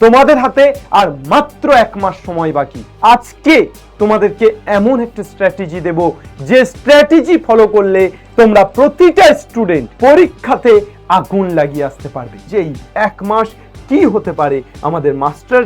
তোমাদের হাতে আর মাত্র 1 মাস সময় বাকি। আজকে তোমাদেরকে এমন একটা স্ট্র্যাটেজি দেব যে স্ট্র্যাটেজি ফলো করলে তোমরা প্রতিটা স্টুডেন্ট পরীক্ষাতে আগুন লাগিয়ে আসতে পারবে। যে এই 1 মাস কি হতে পারে আমাদের মাস্টার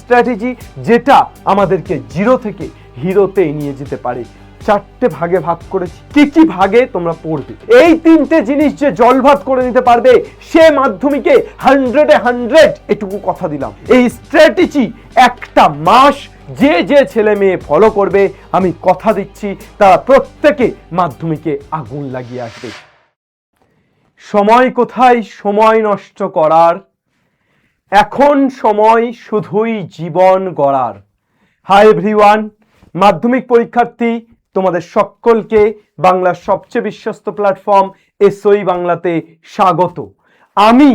স্ট্র্যাটেজি, যেটা আমাদেরকে জিরো থেকে হিরোতে নিয়ে যেতে পারে। 4টে ভাগে ভাগ করেছি, কি কি ভাগে তোমরা পড়বে। এই 3টে জিনিস যে জলভাত করে নিতে পারবে সে মাধ্যমিকে 100-এ 100 এটুকু কথা দিলাম। এই স্ট্র্যাটেজি একটা মাস যে যে ছেলে মেয়ে ফলো করবে আমি কথা দিচ্ছি তারা প্রত্যেকে মাধ্যমিকে আগুন লাগিয়ে আসবে। সময় কোথায় সময় নষ্ট করার, এখন সময় শুধুই জীবন গড়ার। হাই এভরিওয়ান, মাধ্যমিক পরীক্ষার্থী তোমাদের সকলকে বাংলার সবচেয়ে বিশ্বস্ত প্ল্যাটফর্ম এসওই বাংলাতে স্বাগত। আমি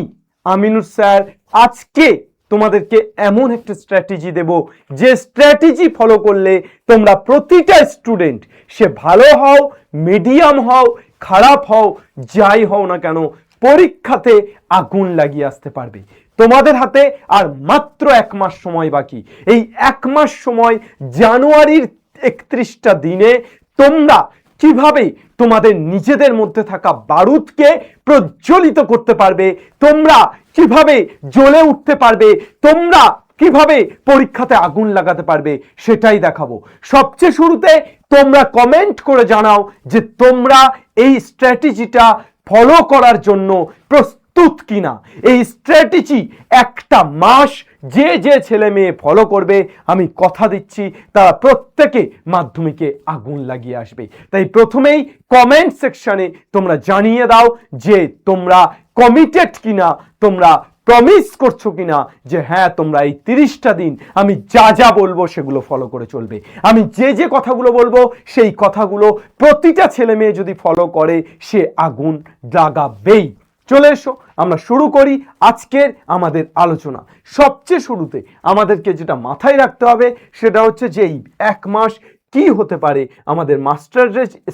আমিনুর স্যার আজকে তোমাদেরকে এমন একটা স্ট্র্যাটেজি দেব যে স্ট্র্যাটেজি ফলো করলে তোমরা প্রতিটা স্টুডেন্ট, সে ভালো হও, মিডিয়াম হও, খারাপ হও, যাই হও না কেন, পরীক্ষাতে আগুন লাগিয়ে আসতে পারবে। তোমাদের হাতে আর মাত্র 1 মাস সময় বাকি। এই 1 মাস সময়, জানুয়ারির 31টা দিনে তোমরা কিভাবে তোমাদের নিজেদের মধ্যে থাকা বারুদকে প্রজ্বলিত করতে পারবে, তোমরা কিভাবে জ্বলে উঠতে পারবে, তোমরা কিভাবে পরীক্ষাতে আগুন লাগাতে পারবে সেটাই দেখাবো। সবচেয়ে শুরুতে তোমরা কমেন্ট করে জানাও যে তোমরা এই স্ট্র্যাটেজিটা ফলো করার জন্য প্রস্তুত কিনা। এই স্ট্র্যাটেজি একটা মাস যে যে ছেলে মেয়ে ফলো করবে আমি কথা দিচ্ছি তারা প্রত্যেকে মাধ্যমিকে আগুন লাগিয়ে আসবে। তাই প্রথমেই কমেন্ট সেকশনে তোমরা জানিয়ে দাও যে তোমরা কমিটেড কিনা, তোমরা প্রমিস করছো কিনা যে হ্যাঁ তোমরা এই 30টা দিন আমি যা যা বলবো সেগুলো ফলো করে চলবে। আমি যে যে কথাগুলো বলবো সেই কথাগুলো প্রতিটা ছেলে মেয়ে যদি ফলো করে সে আগুন লাগাবেই। চলে এসো আমরা শুরু করি আজকের আমাদের আলোচনা। সবচেয়ে শুরুতে আমাদেরকে যেটা মাথায় রাখতে হবে সেটা হচ্ছে যে এই 1 মাস কি হতে পারে আমাদের মাস্টার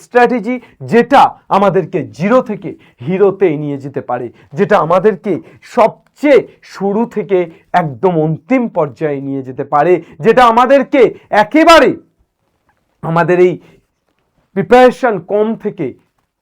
স্ট্র্যাটেজি, যেটা আমাদেরকে জিরো থেকে হিরোতে নিয়ে যেতে পারে, যেটা আমাদেরকে সবচেয়ে শুরু থেকে একদম অন্তিম পর্যায়ে নিয়ে যেতে পারে, যেটা আমাদেরকে একেবারে আমাদের এই প্রিপারেশন কম থেকে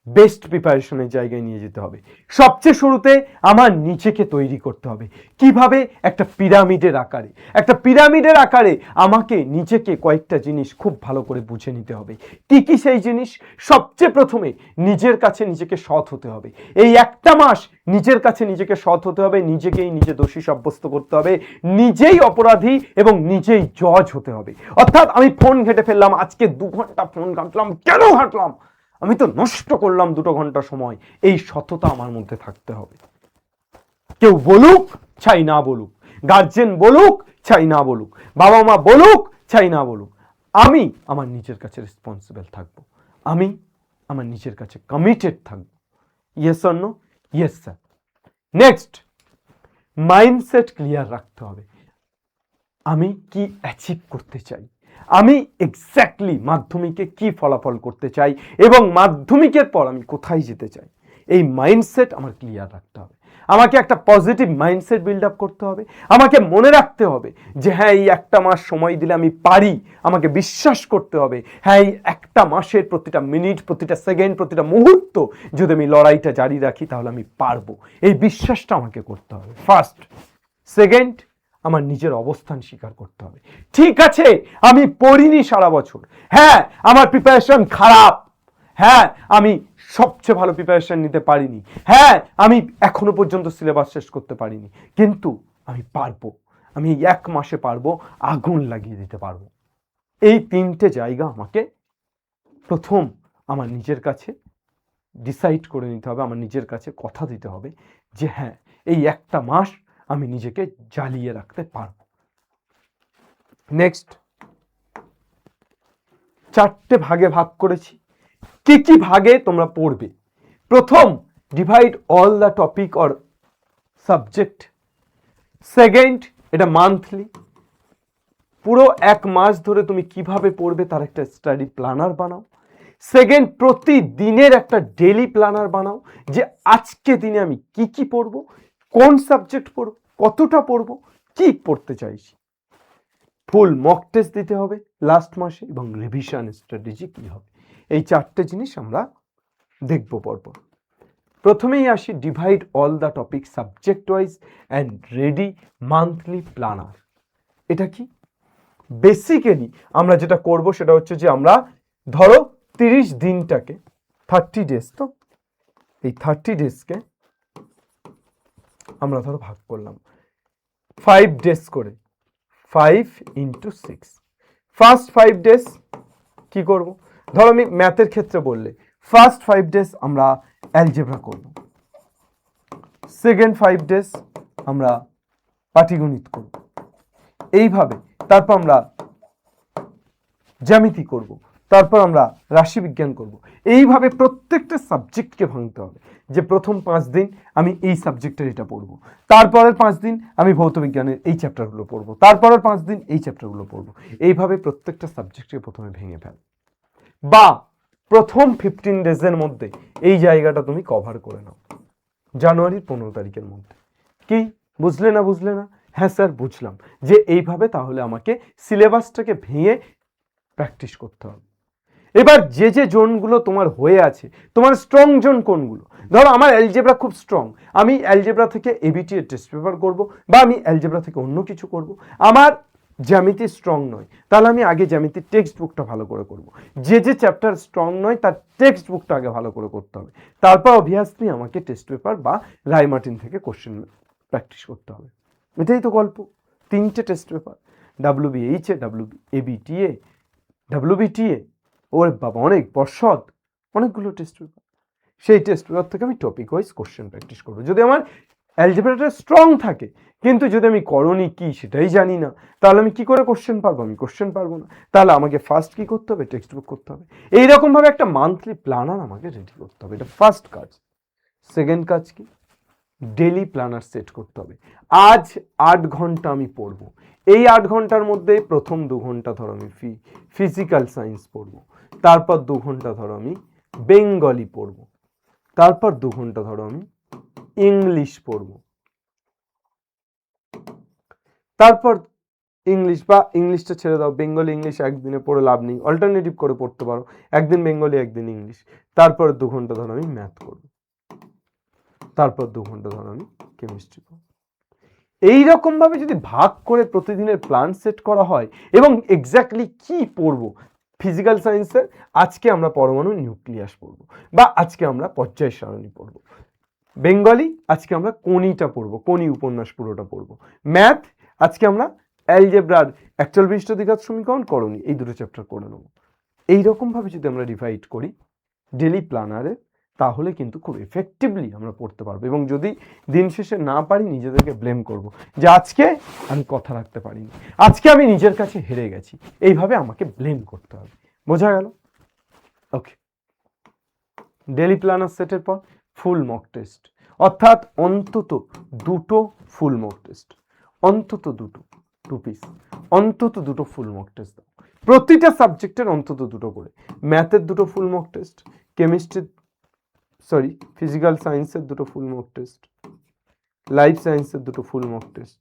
বেস্ট প্রিপারেশনের জায়গায় নিয়ে যেতে হবে। সবচেয়ে শুরুতে আমার নিজেকে তৈরি করতে হবে। কিভাবে? একটা পিরামিডের আকারে। একটা পিরামিডের আকারে আমাকে নিজেকে কয়েকটা জিনিস খুব ভালো করে বুঝে নিতে হবে। কি কি সেই জিনিস? সবচেয়ে প্রথমে নিজের কাছে নিজেকে সৎ হতে হবে। এই একটা মাস নিজের কাছে নিজেকে সৎ হতে হবে, নিজেকেই নিজে দোষী সাব্যস্ত করতে হবে, নিজেই অপরাধী এবং নিজেই জজ হতে হবে। অর্থাৎ আমি ফোন ঘেঁটে ফেললাম, আজকে 2 ঘন্টা ফোন ঘাঁটলাম, কেন ঘাঁটলাম? আমি তো নষ্ট করলাম 2 ঘন্টা সময়। এই সততা আমার মধ্যে থাকতে হবে। কেউ বলুক চাই না বলুক, গার্জেন বলুক চাই না বলুক, বাবা মা বলুক চাই না বলুক, আমি আমার নিজের কাছে রেসপন্সিবল থাকবো, আমি আমার নিজের কাছে কমিটেড থাকবো। Yes or no? Yes sir. Next, mindset clear রাখতে হবে। আমি কি অ্যাচিভ করতে চাই, আমি এক্স্যাক্টলি মাধ্যমিকে কি ফলাফল করতে চাই এবং মাধ্যমিকের পর আমি কোথায় যেতে চাই, এই মাইন্ডসেট আমার ক্লিয়ার রাখতে হবে। আমাকে একটা পজিটিভ মাইন্ডসেট বিল্ড আপ করতে হবে। আমাকে মনে রাখতে হবে যে হ্যাঁ এই একটা মাস সময় দিলে আমি পারি। আমাকে বিশ্বাস করতে হবে হ্যাঁ এই একটা মাসের প্রতিটা মিনিট, প্রতিটা সেকেন্ড, প্রতিটা মুহূর্ত যদি আমি লড়াইটা জারি রাখি তাহলে আমি পারবো। এই বিশ্বাসটা আমাকে করতে হবে ফার্স্ট। সেকেন্ড, আমার নিজের অবস্থান স্বীকার করতে হবে। ঠিক আছে আমি পড়িনি সারা বছর, হ্যাঁ আমার প্রিপারেশন খারাপ, হ্যাঁ আমি সবচেয়ে ভালো প্রিপারেশন নিতে পারিনি, হ্যাঁ আমি এখনো পর্যন্ত সিলেবাস শেষ করতে পারিনি, কিন্তু আমি পারবো। আমি এই 1 মাসে পারবো, আগুন লাগিয়ে দিতে পারবো। এই 3টে জায়গা আমাকে প্রথম আমার নিজের কাছে ডিসাইড করে নিতে হবে, আমার নিজের কাছে কথা দিতে হবে যে হ্যাঁ এই একটা মাস আমি নিজেকে জ্বালিয়ে রাখতে পারবো। নেক্সট, 4টে ভাগে ভাগ করেছি। কি কি ভাগে তোমরা পড়বে? প্রথম, divide all the topic or subject. Second, এটা মান্থলি, পুরো 1 মাস ধরে তুমি কিভাবে পড়বে তার একটা স্টাডি প্ল্যানার বানাও। সেকেন্ড, প্রতিদিনের একটা ডেলি প্ল্যানার বানাও যে আজকে দিনে আমি কি কি পড়বো, কোন সাবজেক্ট পড়বো, কতটা পড়বো, কি পড়তে চাইছি। ফুল মক টেস্ট দিতে হবে লাস্ট মাসে এবং রিভিশন স্ট্র্যাটেজি কি হবে, এই চারটে জিনিস আমরা দেখব পরপর। প্রথমেই আসি divide all the topic subject wise and ready monthly planner. এটা কি? বেসিক্যালি আমরা যেটা করব সেটা হচ্ছে যে আমরা ধরো 30 দিনটাকে 30 ডেজ, তো এই 30 ডেজকে আমরা ধরো ভাগ করলাম 5 ডেজ করে, 5 into 6। ফার্স্ট 5 ডেজ কি করব? ধরো আমি ম্যাথের ক্ষেত্রে বললে ফার্স্ট 5 ডেজ আমরা অ্যালজেব্রা করব, সেকেন্ড 5 ডেজ আমরা পাটিগণিত করব, এইভাবে তারপর আমরা জ্যামিতি করব, তারপর আমরা রাশিবিজ্ঞান করব। এইভাবে প্রত্যেকটা সাবজেক্টকে ভাঙতে হবে যে প্রথম 5 দিন আমি এই সাবজেক্টের এটা পড়বো, তারপরের 5 দিন আমি ভৌতবিজ্ঞানের এই চ্যাপ্টারগুলো পড়বো, তারপরের 5 দিন এই চ্যাপ্টারগুলো পড়বো। এইভাবে প্রত্যেকটা সাবজেক্টকে প্রথমে ভেঙে ফেল, বা প্রথম 15 ডেজের মধ্যে এই জায়গাটা তুমি কভার করে নাও জানুয়ারির 15 তারিখের মধ্যে। কি বুঝলে না? বুঝলে না? হ্যাঁ স্যার বুঝলাম। যে এইভাবে তাহলে আমাকে সিলেবাসটাকে ভেঙে প্র্যাকটিস করতে হবে। এবার যে যে জোনগুলো তোমার হয়ে আছে, তোমার স্ট্রং জোন কোনগুলো? ধরো আমার অ্যালজেব্রা খুব স্ট্রং, আমি অ্যালজেব্রা থেকে এবিটি এর টেস্ট পেপার করব, বা আমি অ্যালজেব্রা থেকে অন্য কিছু করব। আমার জ্যামিতি স্ট্রং নয়, তাহলে আমি আগে জ্যামিতির টেক্সট বুকটা ভালো করে করব। যে যে চ্যাপ্টার স্ট্রং নয় তার টেক্সট বুকটা আগে ভালো করে করতে হবে, তারপর অবভিয়াসলি আমাকে টেস্ট পেপার বা রায়মার্টিন থেকে কোশ্চেন প্র্যাকটিস করতে হবে। এটাই তো গল্প। 3টে টেস্ট পেপার, WBH-এ, WABTA, WBTA, ওরে বাবা অনেক পর্ষদ, অনেকগুলো টেস্ট পেপার। সেই টেস্ট পেপার থেকে আমি টপিক ওয়াইজ কোশ্চেন প্র্যাকটিস করবো। যদি আমার অ্যালজেব্রাটা স্ট্রং থাকে, কিন্তু যদি আমি করণী কি সেটাই জানি না, তাহলে আমি কি করে কোশ্চেন পারবো? আমি কোশ্চেন পারবো না। তাহলে আমাকে ফার্স্ট কি করতে হবে? টেক্সট বুক করতে হবে। এইরকমভাবে একটা মান্থলি প্ল্যানার আমাকে রেডি করতে হবে, এটা ফার্স্ট কাজ। সেকেন্ড কাজ কি? ডেলি প্ল্যানার সেট করতে হবে। আজ 8 ঘন্টা আমি পড়বো, এই 8 ঘন্টার মধ্যে প্রথম 2 ঘন্টা ধরো আমি ফিজিক্যাল সায়েন্স পড়বো, তারপর 2 ঘন্টা ধরো আমি বেঙ্গলি পড়বো, তারপর 2 ঘন্টা ধরো আমি ইংলিশ পড়বো, তারপর ইংলিশ বা ইংলিশটা ছেড়ে দাও, বেঙ্গলি ইংলিশ একদিনে পড়ে লাভ নেই, অল্টারনেটিভ করে পড়তে পারো, একদিন বেঙ্গলি একদিন ইংলিশ, তারপর 2 ঘন্টা ধরো আমি ম্যাথ করবো, তারপর 2 ঘন্টা ধরো আমি কেমিস্ট্রি করবো। এইরকম ভাবে যদি ভাগ করে প্রতিদিনের প্ল্যান সেট করা হয় এবং এক্স্যাক্টলি কি পড়বো, ফিজিক্যাল সায়েন্সের আজকে আমরা পরমাণু নিউক্লিয়াস পড়বো, বা আজকে আমরা পর্যায় সারণী পড়বো, বেঙ্গলি আজকে আমরা কোনিটা পড়বো, কোনি উপন্যাস পুরোটা পড়বো, ম্যাথ আজকে আমরা অ্যালজেব্রার 41 দ্বিঘাত সমীকরণ, করণী, এই দুটো চ্যাপ্টার করে নেবো। এইরকমভাবে যদি আমরা ডিভাইড করি ডেলি প্ল্যানারে, তাহলে কিন্তু খুব এফেক্টিভলি আমরা পড়তে পারবো। এবং যদি দিন শেষে না পারি, নিজেদেরকে ব্লেম করব যে আজকে আমি কথা রাখতে পারিনি, আজকে আমি নিজের কাছে হেরে গেছি, এইভাবে আমাকে ব্লেম করতে হবে। বোঝা গেল? ওকে, ডেলি প্ল্যানার সেটের পর ফুল মক টেস্ট, অর্থাৎ অন্তত 2টো ফুল মক টেস্ট, অন্তত 2 পিস, অন্তত 2টো ফুল মক টেস্ট দাও। প্রতিটা সাবজেক্টের অন্তত 2টো করে, ম্যাথের 2টো ফুল মক টেস্ট, ফিজিক্যাল সায়েন্সের 2টো ফুল মক টেস্ট, লাইফ সায়েন্সের 2টো ফুল মক টেস্ট।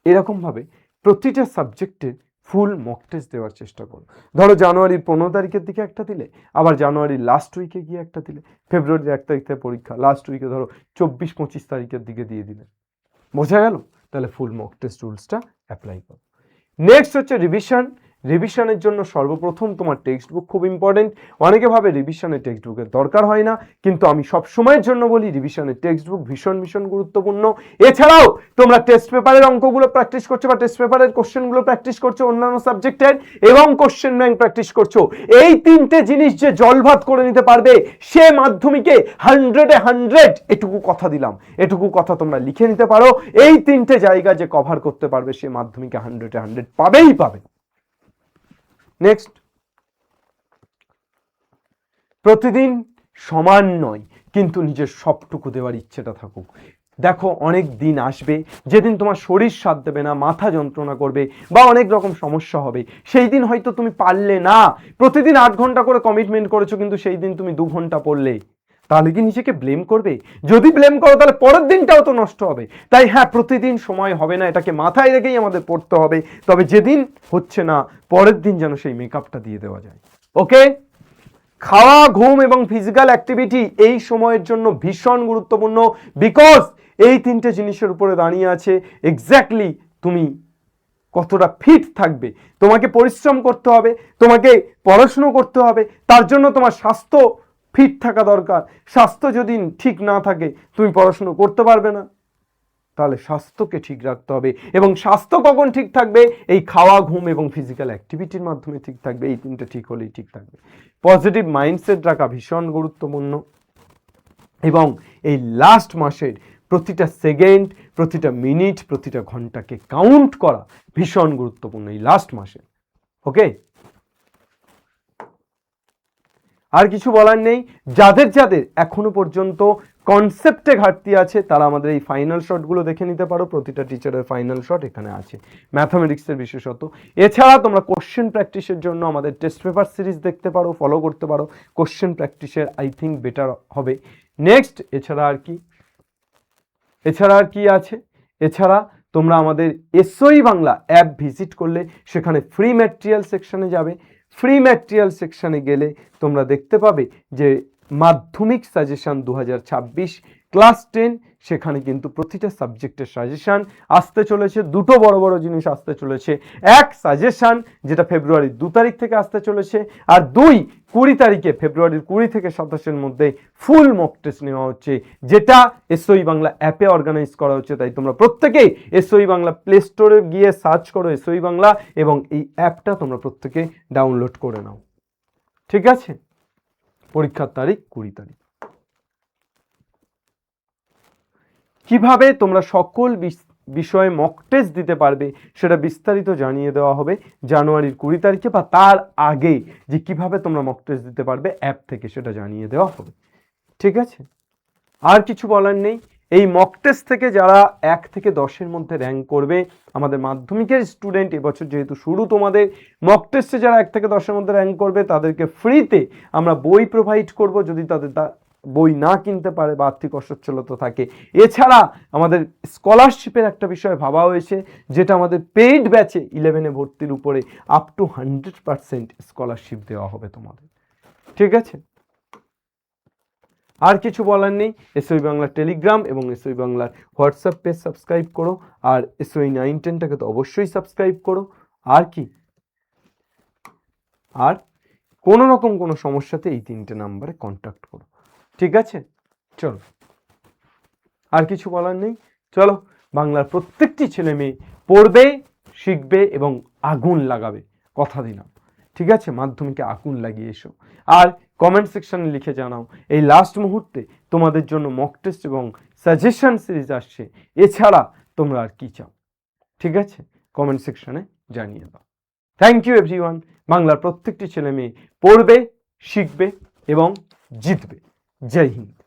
এরকমভাবে প্রতিটা সাবজেক্টের ফুল মক টেস্ট দেওয়ার চেষ্টা করো। ধরো জানুয়ারির 15 তারিখের দিকে একটা দিলে, আবার জানুয়ারির লাস্ট উইকে গিয়ে একটা দিলে, ফেব্রুয়ারির 1 তারিখ থেকে পরীক্ষা, লাস্ট উইকে ধরো 24-25 তারিখের দিকে দিয়ে দিলে। বোঝা গেল? তাহলে ফুল মক টেস্ট রুলসটা অ্যাপ্লাই করো। নেক্সট হচ্ছে রিভিশন। রিভিশনের জন্য সর্বপ্রথম তোমার টেক্সট বুক খুব ইম্পর্টেন্ট। অনেকে ভাবে রিভিশনের টেক্সট বুকের দরকার হয় না, কিন্তু আমি সব সময়ের জন্য বলি রিভিশনের টেক্সট বুক ভীষণ ভীষণ গুরুত্বপূর্ণ। এছাড়াও তোমরা টেস্ট পেপারের অঙ্কগুলো প্র্যাকটিস করছো বা টেস্ট পেপারের কোশ্চেনগুলো প্র্যাকটিস করছো, অন্যান্য সাবজেক্টের, এবং কোশ্চেন ব্যাংক প্র্যাকটিস করছো। এই 3টে জিনিস যে জলভাত করে নিতে পারবে, সে মাধ্যমিকে 100-এ 100, এটুকু কথা দিলাম, এটুকু কথা তোমরা লিখে নিতে পারো। এই 3টে জায়গা যে কভার করতে পারবে, সে মাধ্যমিকে 100-এ 100 পাবেই পাবে। নেক্সট, প্রতিদিন সমান নয়, কিন্তু নিজের সবটুকু দেওয়ার ইচ্ছেটা থাকুক। দেখো অনেক দিন আসবে যেদিন তোমার শরীর সাথ দেবে না, মাথা যন্ত্রণা করবে বা অনেক রকম সমস্যা হবে, সেই দিন হয়তো তুমি পারলে না। প্রতিদিন 8 ঘন্টা করে কমিটমেন্ট করেছো, কিন্তু সেই দিন তুমি 2 ঘন্টা পড়লে, তাহলে কি নিজেকে ব্লেম করবে? যদি ব্লেম করো তাহলে পরের দিনটাও তো নষ্ট হবে। তাই হ্যাঁ, প্রতিদিন সময় হবে না, এটাকে মাথায় রেখেই আমাদের পড়তে হবে। তবে যেদিন হচ্ছে না, পরের দিন যেন সেই মেকআপটা দিয়ে দেওয়া যায়। ওকে, খাওয়া, ঘুম এবং ফিজিক্যাল অ্যাক্টিভিটি এই সময়ের জন্য ভীষণ গুরুত্বপূর্ণ। বিকজ এই তিনটে জিনিসের উপরে দাঁড়িয়ে আছে এক্স্যাক্টলি তুমি কতটা ফিট থাকবে। তোমাকে পরিশ্রম করতে হবে, তোমাকে পড়াশুনো করতে হবে, তার জন্য তোমার স্বাস্থ্য ফিট থাকা দরকার। স্বাস্থ্য যদি ঠিক না থাকে তুমি পড়াশুনো করতে পারবে না। তাহলে স্বাস্থ্যকে ঠিক রাখতে হবে, এবং স্বাস্থ্য কখন ঠিক থাকবে? এই খাওয়া, ঘুম এবং ফিজিক্যাল অ্যাক্টিভিটির মাধ্যমে ঠিক থাকবে। এই তিনটে ঠিক হলেই ঠিক থাকবে। পজিটিভ মাইন্ডসেট রাখা ভীষণ গুরুত্বপূর্ণ, এবং এই লাস্ট মাসের প্রতিটা সেকেন্ড, প্রতিটা মিনিট, প্রতিটা ঘন্টাকে কাউন্ট করা ভীষণ গুরুত্বপূর্ণ এই লাস্ট মাসে। ওকে, আর কিছু বলার নেই। যাদের যাদের এখনো পর্যন্ত কনসেপ্টে ঘাটতি আছে তারা আমাদের এই ফাইনাল শটগুলো দেখে নিতে পারো। প্রতিটা টিচারের ফাইনাল শট এখানে আছে, ম্যাথামেটিক্সের বিশেষত। এছাড়া তোমরা কোশ্চেন প্র্যাকটিসের জন্য আমাদের টেস্ট পেপার সিরিজ দেখতে পারো, ফলো করতে পারো। কোশ্চেন প্র্যাকটিসের আই থিঙ্ক বেটার হবে। নেক্সট, এছাড়া আর কি আছে? এছাড়া তোমরা আমাদের এসওই বাংলা অ্যাপ ভিজিট করলে সেখানে ফ্রি ম্যাটেরিয়াল সেকশনে যাবে। ফ্রি ম্যাটেরিয়াল সেকশনে গেলে তোমরা দেখতে পাবে যে মাধ্যমিক সাজেশন 2026 ক্লাস 10, সেখানে কিন্তু প্রতিটা সাবজেক্টের সাজেশন আসতে চলেছে। দুটো বড় বড় জিনিস আসতে চলেছে। এক, সাজেশন যেটা ফেব্রুয়ারির 2 তারিখ থেকে আসতে চলেছে, আর 2, 20 তারিখে, ফেব্রুয়ারির 20 থেকে 27-এর মধ্যে ফুল মক টেস্ট নেওয়া হচ্ছে, যেটা এসওই বাংলা অ্যাপে অর্গানাইজ করা হচ্ছে। তাই তোমরা প্রত্যেকেই এসওই বাংলা প্লে স্টোরে গিয়ে সার্চ করো এসওই বাংলা, এবং এই অ্যাপটা তোমরা প্রত্যেকে ডাউনলোড করে নাও। ঠিক আছে? পরীক্ষার তারিখ 20 তারিখ। কিভাবে তোমরা সকল বিষয়ে মক টেস্ট দিতে পারবে সেটা বিস্তারিত জানিয়ে দেওয়া হবে জানুয়ারির 20 তারিখে, বা তার আগে যে কিভাবে তোমরা মক টেস্ট দিতে পারবে অ্যাপ থেকে সেটা জানিয়ে দেওয়া হবে। ঠিক আছে, আর কিছু বলার নেই। এই মক টেস্ট থেকে যারা 1 থেকে 10-এর মধ্যে র্যাঙ্ক করবে, আমাদের মাধ্যমিকের স্টুডেন্ট, এবছর যেহেতু শুরু, তোমাদের মক টেস্টে যারা 1 থেকে 10-এর মধ্যে র্যাঙ্ক করবে তাদেরকে ফ্রিতে আমরা বই প্রোভাইড করব, যদি তাদের বই না কিনতে পারে বা আর্থিক অসচ্ছলতা থাকে। এছাড়া আমাদের স্কলারশিপের একটা বিষয় ভাবা হয়েছে, যেটা আমাদের পেইড ব্যাচে 11-এ ভর্তির উপরে আপ টু 100% স্কলারশিপ দেওয়া হবে তোমাদের। ঠিক আছে, আর কিছু বলার নেই। এসওই বাংলার টেলিগ্রাম এবং এসওই বাংলার হোয়াটসঅ্যাপ পেজ সাবস্ক্রাইব করো, আর এসওই 9-10টাকে তো অবশ্যই সাবস্ক্রাইব করো। আর কি, আর কোনো রকম কোনো সমস্যাতে এই 3টে নাম্বারে কন্ট্যাক্ট করো। ঠিক আছে, চলো, আর কিছু বলার নেই। চলো, বাংলার প্রত্যেকটি ছেলে মেয়ে পড়বে, শিখবে এবং আগুন লাগাবে, কথা দিলাম। ঠিক আছে, মাধ্যমিকে আগুন লাগিয়ে এসো। আর কমেন্ট সেকশনে লিখে জানাও এই লাস্ট মুহূর্তে তোমাদের জন্য মক টেস্ট এবং সাজেশন সিরিজ আসছে, এছাড়া তোমরা আর কি চাও। ঠিক আছে, কমেন্ট সেকশনে জানিয়ে দাও। Thank you everyone. বাংলার প্রত্যেকটি ছেলে মেয়ে পড়বে, শিখবে এবং জিতবে। জয় হিন্দ।